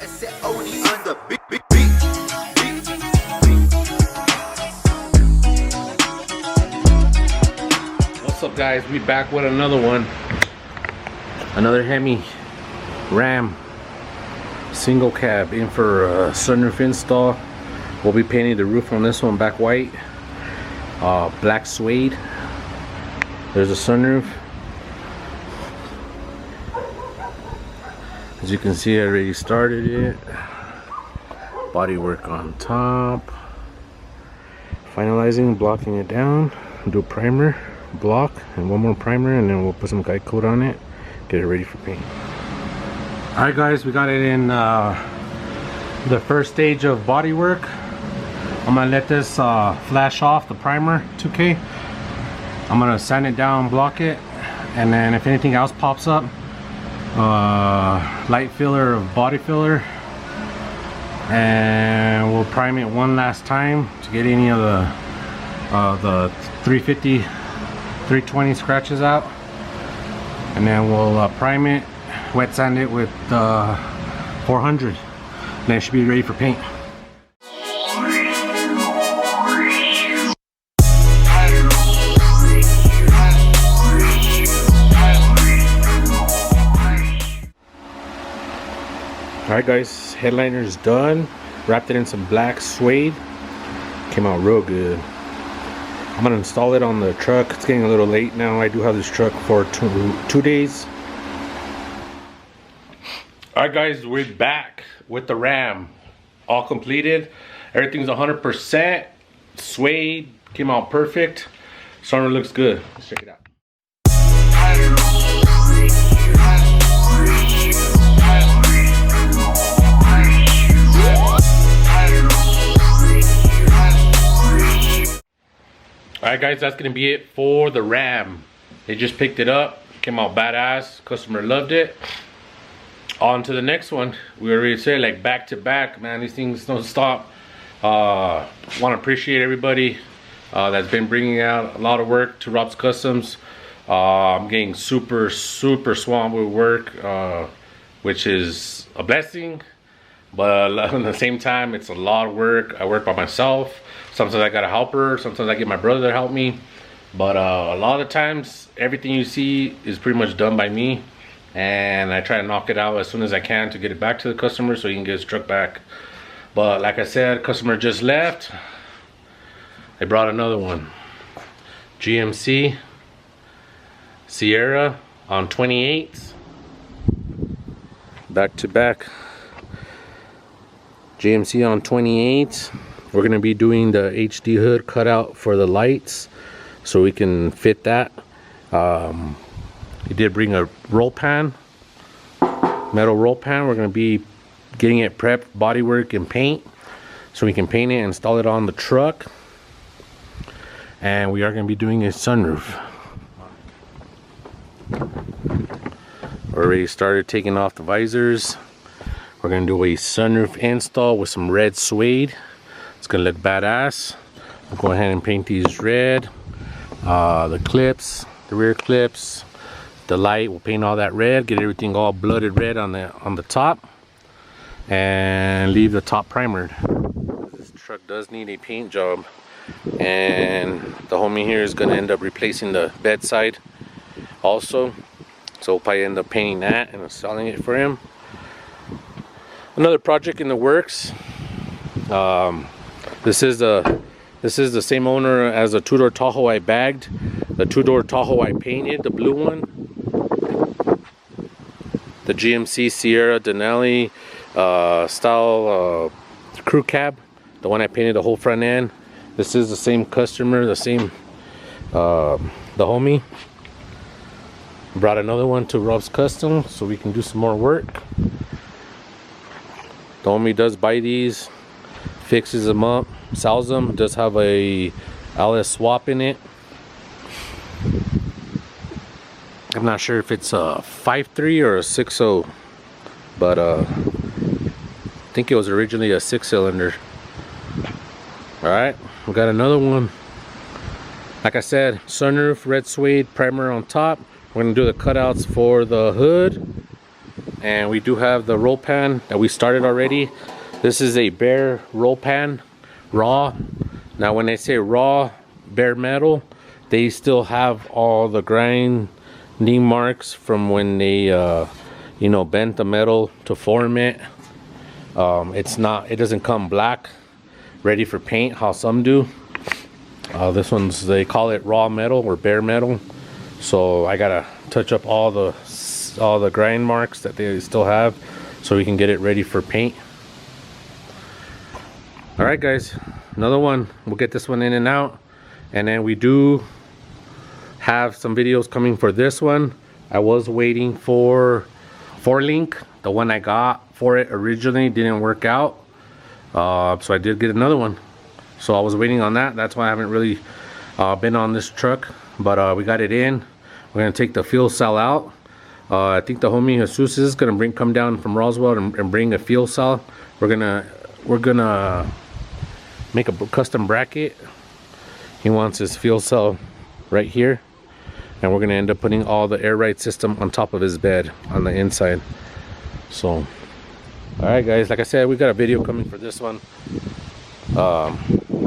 What's up, guys? We back with another one. Another Hemi Ram single cab in for a sunroof install. We'll be painting the roof on this one back white, black suede. There's a sunroof. As you can see, I already started it. Body work on top. Finalizing, blocking it down. Do a primer, block, and one more primer, and then we'll put some guide coat on it. Get it ready for paint. Alright guys, we got it in the first stage of body work. I'm gonna let this flash off the primer 2K. I'm gonna sand it down, block it, and then if anything else pops up, light filler of body filler, and we'll prime it one last time to get any of the 350 320 scratches out, and then we'll prime it, wet sand it with 400, then it should be ready for paint. Alright guys, headliner is done. Wrapped it in some black suede. Came out real good. I'm gonna install it on the truck. It's getting a little late now. I do have this truck for two days. Alright guys, we're back with the Ram. All completed. Everything's 100%. Suede. Came out perfect. Sunroof looks good. Let's check it out. Alright guys, that's gonna be it for the Ram. They just picked it up, came out badass, customer loved it. On to the next one. We already said, like, back to back, man, these things don't stop. Want to appreciate everybody that's been bringing out a lot of work to Rob's Customs. I'm getting super swamped with work, which is a blessing, but at the same time it's a lot of work. I work by myself. Sometimes I got a helper, sometimes I get my brother to help me, but a lot of times everything you see is pretty much done by me, and I try to knock it out as soon as I can to get it back to the customer so he can get his truck back. But like I said, customer just left. I brought another one. GMC Sierra on 28. Back to back. GMC on 28. We're gonna be doing the HD hood cutout for the lights so we can fit that. He did bring a roll pan, metal roll pan. We're gonna be getting it prepped, bodywork and paint, so we can paint it and install it on the truck. And we are gonna be doing a sunroof. Already started taking off the visors. We're gonna do a sunroof install with some red suede. It's gonna look badass. I'll go ahead and paint these red. The clips, the rear clips, the light, we'll paint all that red, get everything all blooded red on the top, and leave the top primered. This truck does need a paint job, and the homie here is gonna end up replacing the bedside also, so we'll probably end up painting that and installing it for him. Another project in the works. This is the same owner as the two-door Tahoe I bagged. The two-door Tahoe I painted, the blue one. The GMC Sierra Denali style crew cab. The one I painted the whole front end. This is the same customer, the same the homie. Brought another one to Rob's Custom so we can do some more work. The homie does buy these, fixes them up, sells them, does have a LS swap in it. I'm not sure if it's a 5.3 or a 6.0, but I think it was originally a 6-cylinder. Alright, we got another one. Like I said, sunroof, red suede, primer on top. We're gonna do the cutouts for the hood, and we do have the roll pan that we started already. This is a bare roll pan, raw. Now when they say raw bare metal, they still have all the grinding marks from when they you know, bent the metal to form it. It doesn't come black ready for paint how some do. This one's, they call it raw metal or bare metal, so I gotta touch up all the grind marks that they still have so we can get it ready for paint. All right guys, another one. We'll get this one in and out, and then we do have some videos coming for this one. I was waiting for 4-link. The one I got for it originally didn't work out, so I did get another one. So I was waiting on that. That's why I haven't really been on this truck, but we got it in. We're gonna take the fuel cell out. I think the homie Jesus is gonna come down from Roswell and bring a fuel cell. We're gonna make a custom bracket. He wants his fuel cell right here, and we're gonna end up putting all the air ride system on top of his bed on the inside. So, all right guys, like I said, we got a video coming for this one.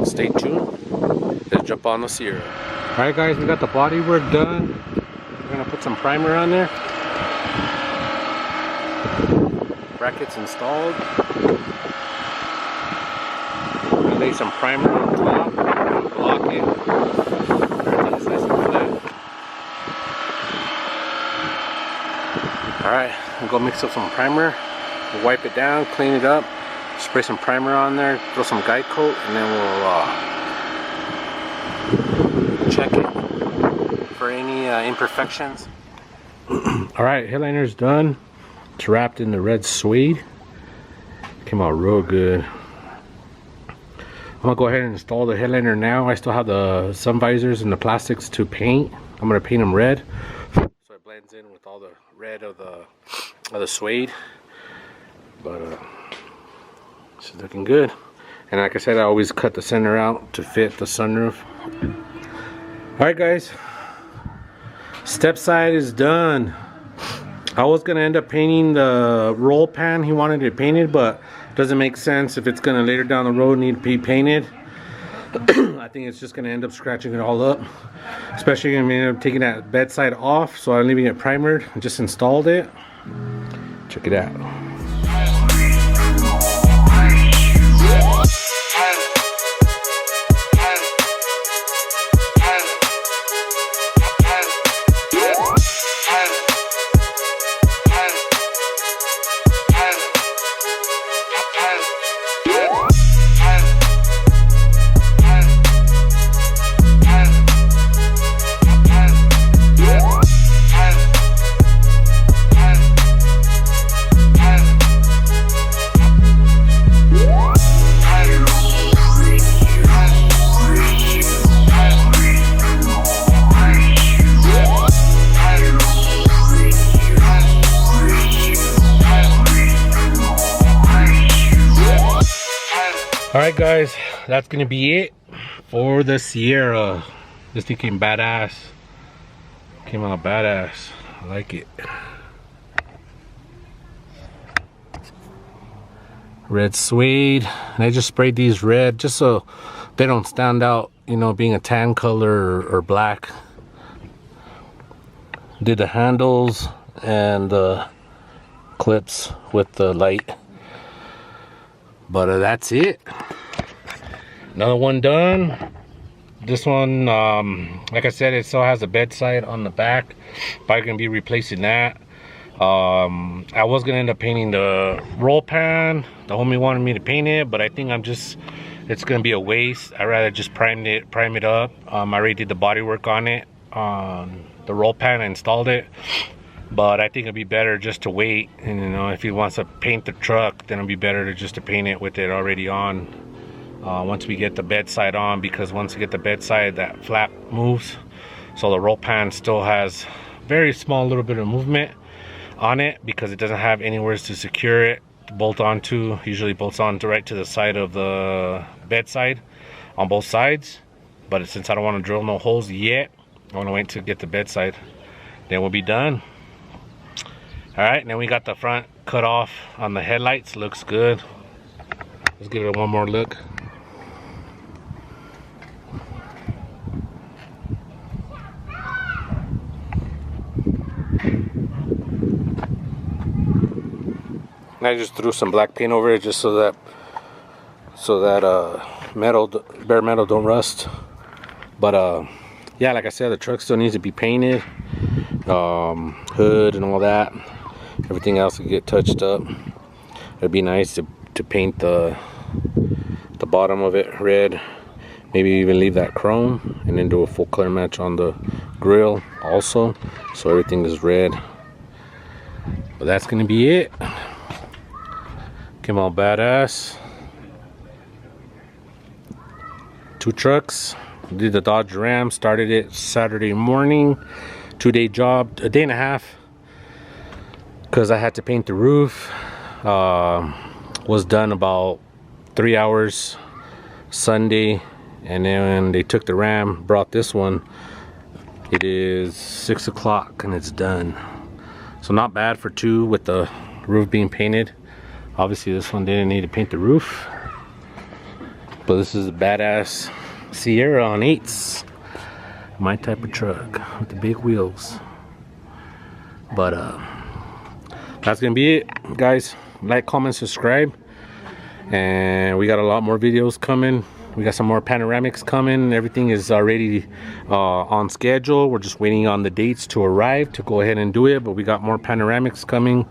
Stay tuned. Let's jump on the Sierra. All right guys, we got the body work done. We're gonna put some primer on there. Brackets installed. We're gonna lay some primer on top, block it. Everything is nice and flat. All right, we'll go mix up some primer. We'll wipe it down, clean it up, spray some primer on there, throw some guide coat, and then we'll check it for any imperfections. All right, headliner's done. It's wrapped in the red suede. Came out real good. I'm gonna go ahead and install the headliner now. I still have the sun visors and the plastics to paint. I'm gonna paint them red, so it blends in with all the red of the suede. But it's looking good. And like I said, I always cut the center out to fit the sunroof. All right, guys. Step side is done. I was gonna end up painting the roll pan. He wanted it painted, but it doesn't make sense if it's gonna later down the road need to be painted. I think it's just gonna end up scratching it all up. Especially when we end up taking that bedside off, so I'm leaving it primered. I just installed it. Check it out. Alright guys, that's gonna be it for the Sierra. This thing came badass. Came out badass. I like it. Red suede. And I just sprayed these red just so they don't stand out, you know, being a tan color or black. Did the handles and the clips with the light. But that's it. Another one done. This one, like I said, it still has a bedside on the back. Probably gonna be replacing that. I was gonna end up painting the roll pan. The homie wanted me to paint it, but I think it's gonna be a waste. I'd rather just prime it up. I already did the body work on it. On the roll pan, I installed it. But I think it'd be better just to wait, and you know, if he wants to paint the truck, then it'd be better to paint it with it already on. Once we get the bedside on, because once we get the bedside, that flap moves, so the roll pan still has very small little bit of movement on it because it doesn't have anywhere to secure it to bolt onto. Usually bolts onto right to the side of the bedside on both sides, but since I don't want to drill no holes yet, I want to wait to get the bedside, then we'll be done. All right, and then we got the front cut off on the headlights. Looks good. Let's give it one more look. And I just threw some black paint over it just so that bare metal don't rust. But yeah, like I said, the truck still needs to be painted, hood and all that. Everything else will get touched up. It'd be nice to paint the bottom of it red, maybe even leave that chrome, and then do a full color match on the grill also, so everything is red. But that's gonna be it. Came out badass. 2 trucks. Did the Dodge Ram, started it Saturday morning. 2-day job, a day and a half, because I had to paint the roof. Was done about 3 hours Sunday, and then they took the Ram, brought this one. It is 6 o'clock and it's done. So not bad for 2 with the roof being painted. Obviously this one didn't need to paint the roof, but this is a badass Sierra on 8s, my type of truck with the big wheels. But that's gonna be it, guys. Like, comment, subscribe, and we got a lot more videos coming. We got some more panoramics coming. Everything is already on schedule. We're just waiting on the dates to arrive to go ahead and do it, but we got more panoramics coming,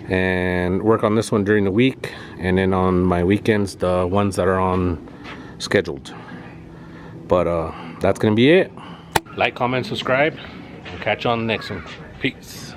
and work on this one during the week, and then on my weekends the ones that are on scheduled. But that's gonna be it. Like, comment, subscribe. We'll catch you on the next one. Peace.